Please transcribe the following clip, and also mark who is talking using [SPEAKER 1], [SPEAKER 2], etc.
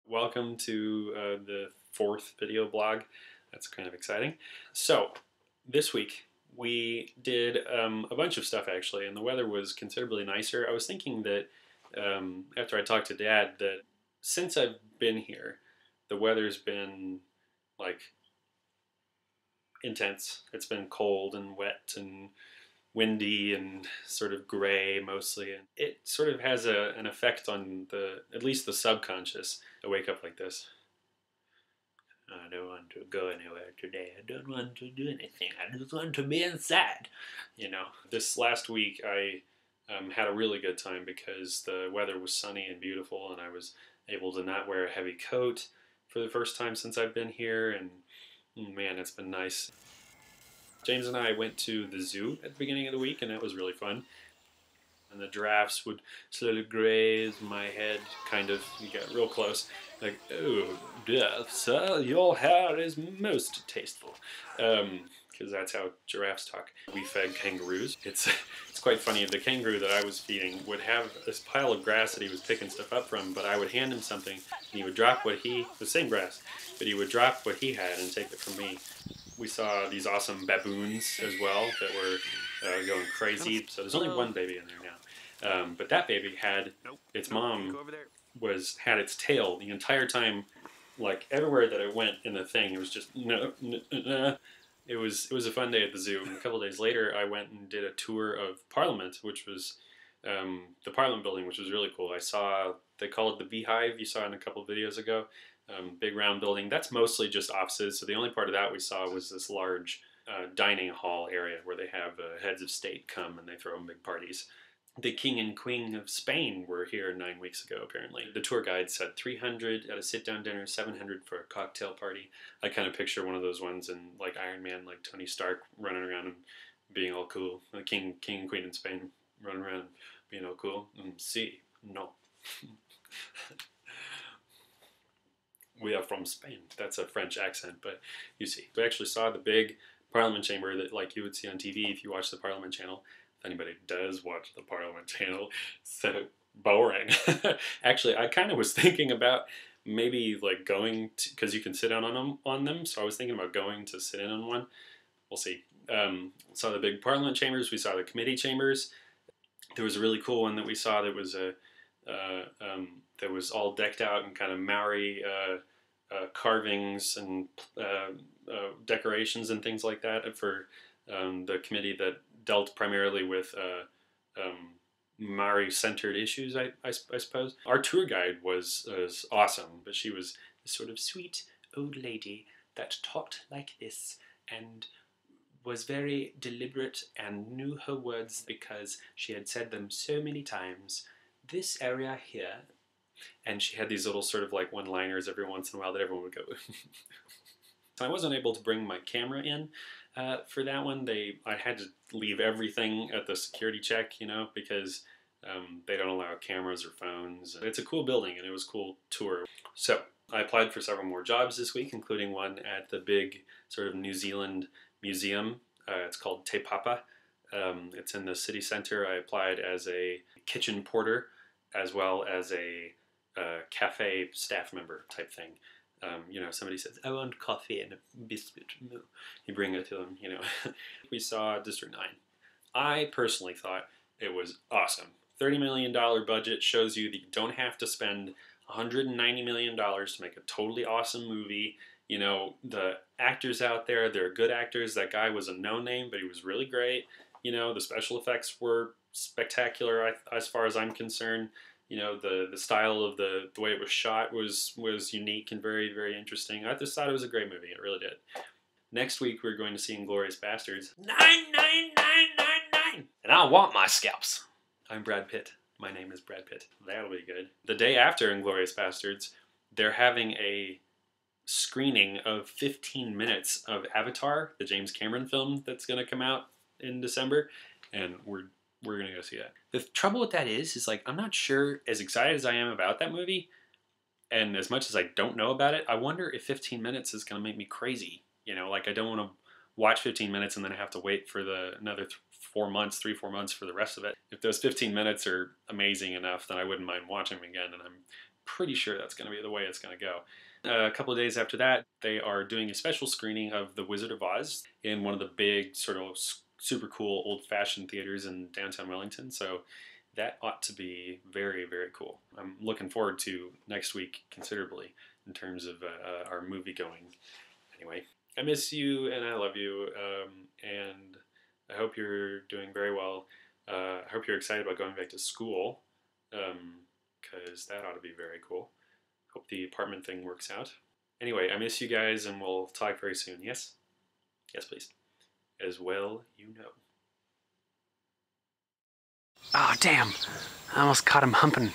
[SPEAKER 1] Welcome to the fourth video blog. That's kind of exciting. So, this week we did a bunch of stuff actually, and the weather was considerably nicer. I was thinking that after I talked to Dad that since I've been here, the weather's been like intense. It's been cold and wet and windy and sort of gray mostly, and it sort of has an effect on at least the subconscious. I wake up like this. I don't want to go anywhere today. I don't want to do anything. I just want to be inside. This last week I had a really good time because the weather was sunny and beautiful, and I was able to not wear a heavy coat for the first time since I've been here, and man, it's been nice. James and I went to the zoo at the beginning of the week, and that was really fun. And the giraffes would slowly graze my head, kind of. You get real close, like, "Oh, death, sir, your hair is most tasteful," because that's how giraffes talk. We fed kangaroos. It's quite funny. The kangaroo that I was feeding would have this pile of grass that he was picking stuff up from, but I would hand him something, and he would drop the same grass, but he would drop what he had and take it from me. We saw these awesome baboons as well that were going crazy. So there's only one baby in there now. But that baby had its mom had its tail the entire time, like everywhere that it went in the thing. It was just no. It was a fun day at the zoo. And a couple of days later, I went and did a tour of Parliament, which was the Parliament building, which was really cool. They call it the Beehive. You saw it in a couple of videos ago. Big round building. That's mostly just offices. So the only part of that we saw was this large dining hall area where they have heads of state come and they throw big parties. The King and Queen of Spain were here 9 weeks ago, apparently. The tour guide said 300 at a sit-down dinner, 700 for a cocktail party. I kind of picture one of those ones in like Iron Man, like Tony Stark running around and being all cool. The King and Queen in Spain running around and being all cool. Sí, no. We are from Spain. That's a French accent, but you see. We actually saw the big Parliament chamber that like you would see on TV if you watch the Parliament channel. If anybody does watch the Parliament channel, so boring. Actually, I kind of was thinking about maybe like going to, because you can sit down on them, so I was thinking about going to sit in on one. We'll see. Saw the big Parliament chambers. We saw the committee chambers. There was a really cool one that we saw that was that was all decked out in kind of Maori carvings and decorations and things like that for the committee that dealt primarily with Maori-centered issues, I suppose. Our tour guide was awesome, but she was a sort of sweet old lady that talked like this and was very deliberate and knew her words because she had said them so many times. This area here, and she had these little sort of like one-liners every once in a while that everyone would go. So I wasn't able to bring my camera in for that one. I had to leave everything at the security check, because they don't allow cameras or phones. It's a cool building and it was a cool tour. So I applied for several more jobs this week, including one at the big sort of New Zealand museum. It's called Te Papa. It's in the city center. I applied as a kitchen porter as well as a cafe staff member type thing. Somebody says, "I want coffee and a biscuit." You bring it to them, We saw District 9. I personally thought it was awesome. $30 million budget shows you that you don't have to spend $190 million to make a totally awesome movie. The actors out there, they're good actors. That guy was a no-name, but he was really great. The special effects were spectacular as far as I'm concerned. The style of the way it was shot was unique and very, very interesting. I just thought it was a great movie. It really did. Next week, we're going to see Inglorious Bastards. 99999! And I want my scalps. I'm Brad Pitt. My name is Brad Pitt. That'll be good. The day after Inglorious Bastards, they're having a screening of 15 minutes of Avatar, the James Cameron film that's going to come out in December, and we're going to go see that. The trouble with that is like, I'm not sure, as excited as I am about that movie, and as much as I don't know about it, I wonder if 15 minutes is going to make me crazy. Like I don't want to watch 15 minutes and then I have to wait for another 4 months for the rest of it. If those 15 minutes are amazing enough, then I wouldn't mind watching them again, and I'm pretty sure that's going to be the way it's going to go. A couple of days after that, they are doing a special screening of The Wizard of Oz in one of the big, sort of super cool old-fashioned theaters in downtown Wellington. So that ought to be very, very cool. I'm looking forward to next week considerably in terms of our movie going. Anyway, I miss you and I love you, and I hope you're doing very well. I hope you're excited about going back to school, because that ought to be very cool. Hope the apartment thing works out. Anyway, I miss you guys, and we'll talk very soon. Yes? Yes, please. As well, you know.
[SPEAKER 2] Oh, damn. I almost caught him humping.